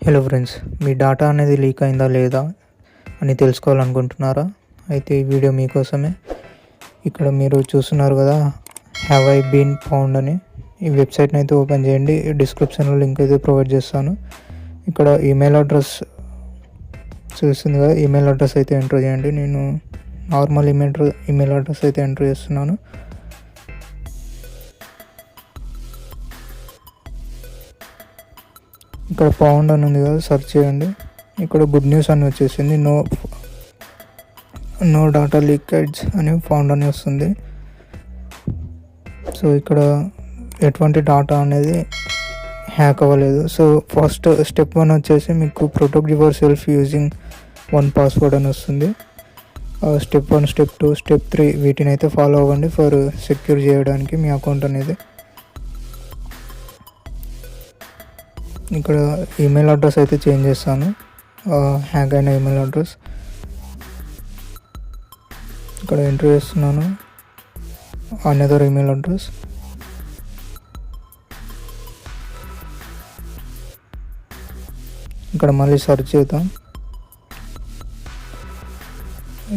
Hello friends, మీ data అనేది leak అయిందా లేదా అని తెలుసుకోవాలనుకుంటున్నారా? అయితే ఈ వీడియో మీకోసమే. ఇక్కడ మీరు చూస్తున్నారు కదా, హ్యావ్ ఐ బీన్ ఫౌండ్ అని. ఈ వెబ్సైట్ని అయితే ఓపెన్ చేయండి. డిస్క్రిప్షన్లో లింక్ అయితే ప్రొవైడ్ చేస్తాను. ఇక్కడ ఈమెయిల్ అడ్రస్ చూస్తుంది కదా, ఈమెయిల్ అడ్రస్ అయితే ఎంటర్ చేయండి. నేను నార్మల్ ఈమెయిల్ అడ్రస్ అయితే ఎంటర్ చేస్తున్నాను. ఇక్కడ ఫౌండ్ అని ఉంది కదా, సెర్చ్ చేయండి. ఇక్కడ గుడ్ న్యూస్ అని వచ్చేసింది. నో డాటా లీకేజ్ అని ఫౌండ్ అని వస్తుంది. సో ఇక్కడ ఎటువంటి డాటా అనేది హ్యాక్ అవ్వలేదు. సో ఫస్ట్ స్టెప్ 1 వచ్చేసి మీకు protect your self using 1 password అని వస్తుంది. స్టెప్ 1, స్టెప్ 2, స్టెప్ 3 వీటిని అయితే ఫాలో అవ్వండి ఫర్ సెక్యూర్ చేయడానికి మీ అకౌంట్ అనేది. ఇక్కడ ఈమెయిల్ అడ్రస్ అయితే చేంజ్ చేస్తాను, హ్యాక్ అయిన ఈమెయిల్ అడ్రస్. ఇక్కడ ఎంటర్ చేస్తున్నాను అనదర్ ఈమెయిల్ అడ్రస్. ఇక్కడ మళ్ళీ సెర్చ్ చేద్దాం.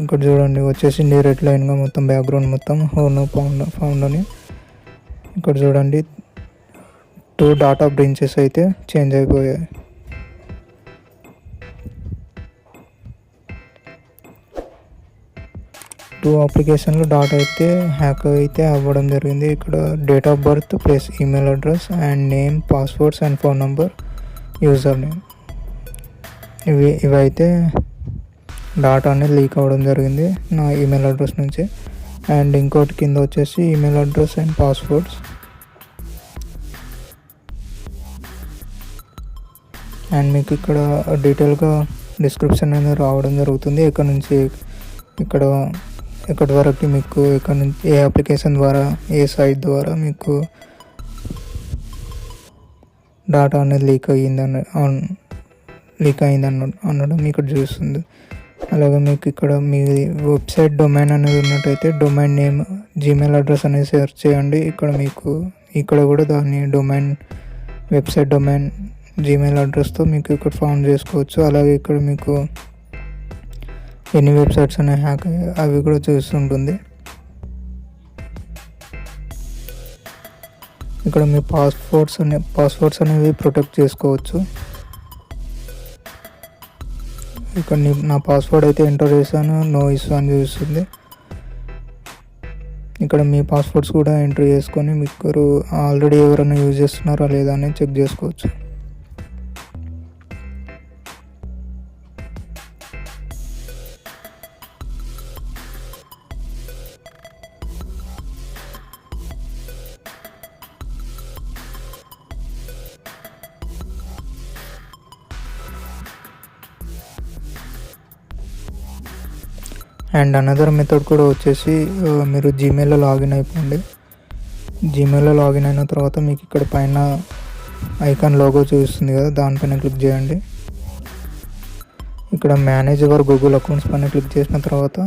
ఇక్కడ చూడండి వచ్చేసింది రెడ్ లైన్గా మొత్తం బ్యాక్గ్రౌండ్ మొత్తం నో ఫౌండ్ అని. ఇక్కడ చూడండి 2 డాటా బ్రీచెస్ అయితే చేంజ్ అయిపోయాయి. టూ అప్లికేషన్లో డాటా అయితే హ్యాక్ అయితే అవ్వడం జరిగింది. ఇక్కడ date of birth plus email address and name, passwords and phone number, user name, ఇవైతే డాటా అనేది లీక్ అవ్వడం జరిగింది నా ఈమెయిల్ అడ్రస్ నుంచి. అండ్ ఇంకోటి కింద వచ్చేసి email address and passwords. And మీకు ఇక్కడ డీటెయిల్గా డిస్క్రిప్షన్ అనేది రావడం జరుగుతుంది. ఎక్కడి వరకు మీకు ఇక్కడ నుంచి ఏ అప్లికేషన్ ద్వారా, ఏ సైట్ ద్వారా మీకు డాటా అనేది లీక్ అయింది అనడం ఇక్కడ చూస్తుంది. అలాగే మీకు ఇక్కడ మీ వెబ్సైట్ డొమైన్ అనేది ఉన్నట్టయితే డొమైన్ నేమ్, జీమెయిల్ అడ్రస్ అనేది సెర్చ్ చేయండి. ఇక్కడ కూడా దాన్ని వెబ్సైట్ డొమైన్, జీమెయిల్ అడ్రస్తో మీకు ఇక్కడ ఫౌండ్ చేసుకోవచ్చు. అలాగే ఇక్కడ మీకు ఎన్ని వెబ్సైట్స్ అనేవి హ్యాక్ అయ్యాయి అవి కూడా చూస్తుంటుంది. ఇక్కడ మీ పాస్వర్డ్స్ అనేవి ప్రొటెక్ట్ చేసుకోవచ్చు. ఇక్కడ నా పాస్వర్డ్ అయితే ఎంటర్ చేశాను, నో ఇష్యూ అని చూస్తుంది. ఇక్కడ మీ పాస్వర్డ్స్ కూడా ఎంటర్ చేసుకొని మీకు ఆల్రెడీ ఎవరైనా యూజ్ చేస్తున్నారా లేదా అని చెక్ చేసుకోవచ్చు. అండ్ అనదర్ మెథడ్ కూడా వచ్చేసి మీరు జీమెయిల్లో లాగిన్ అయిపోండి. జీమెయిల్లో లాగిన్ అయిన తర్వాత మీకు ఇక్కడ పైన ఐకాన్ లోగో చూస్తుంది కదా, దానిపైన క్లిక్ చేయండి. ఇక్కడ మేనేజ్ యువర్ గూగుల్ అకౌంట్స్ పైన క్లిక్ చేసిన తర్వాత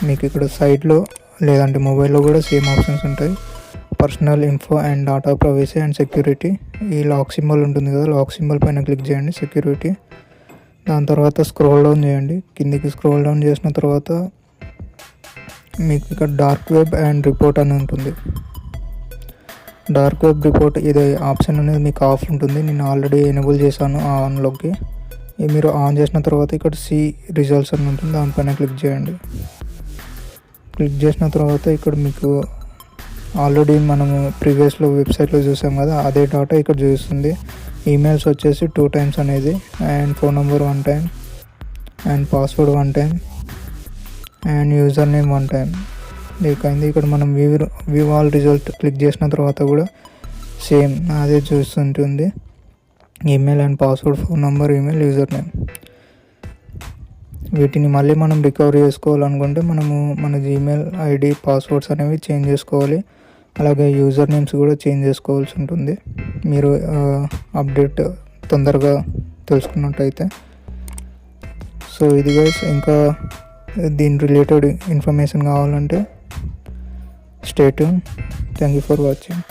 మీకు ఇక్కడ సైట్లో లేదంటే మొబైల్లో కూడా సేమ్ ఆప్షన్స్ ఉంటాయి. Personal info and data privacy and security. ఈ లాక్ సింబల్ ఉంటుంది కదా, లాక్ సింబల్ పైన క్లిక్ చేయండి, సెక్యూరిటీ. దాని తర్వాత స్క్రోల్ డౌన్ చేయండి. కిందికి స్క్రోల్ డౌన్ చేసిన తర్వాత మీకు ఇక్కడ డార్క్ వెబ్ అండ్ రిపోర్ట్ అని ఉంటుంది. డార్క్ వెబ్ రిపోర్ట్ ఇది ఆప్షన్ అనేది మీకు ఆఫ్ ఉంటుంది. నేను ఆల్రెడీ ఎనేబుల్ చేశాను ఆన్లోకి. మీరు ఆన్ చేసిన తర్వాత ఇక్కడ సి రిజల్ట్స్ అని ఉంటుంది, దానిపైన క్లిక్ చేయండి. క్లిక్ చేసిన తర్వాత ఇక్కడ మీకు ఆల్రెడీ మనము ప్రీవియస్లో వెబ్సైట్లో చూసాం కదా, అదే డాటా ఇక్కడ చూస్తుంది. ఈమెయిల్స్ వచ్చేసి 2 times అనేది, and phone number 1 time, and password 1 time, and user name 1 time leak అయింది. ఇక్కడ మనం వ్యూ ఆల్ రిజల్ట్ క్లిక్ చేసిన తర్వాత కూడా సేమ్ అదే చూస్తుంటుంది. Email and password, phone number, email, user name. వీటిని మళ్ళీ మనం రికవరీ చేసుకోవాలనుకుంటే మనము మన జీమెయిల్ ఐడి, పాస్వర్డ్స్ అనేవి చేంజ్ చేసుకోవాలి. అలాగే యూజర్ నేమ్స్ కూడా చేంజ్ చేసుకోవాల్సి ఉంటుంది మీరు అప్డేట్ తొందరగా తెలుసుకున్నట్టయితే. సో ఇది గైస్, ఇంకా దీని రిలేటెడ్ ఇన్ఫర్మేషన్ కావాలంటే stay tune. Thank you for watching.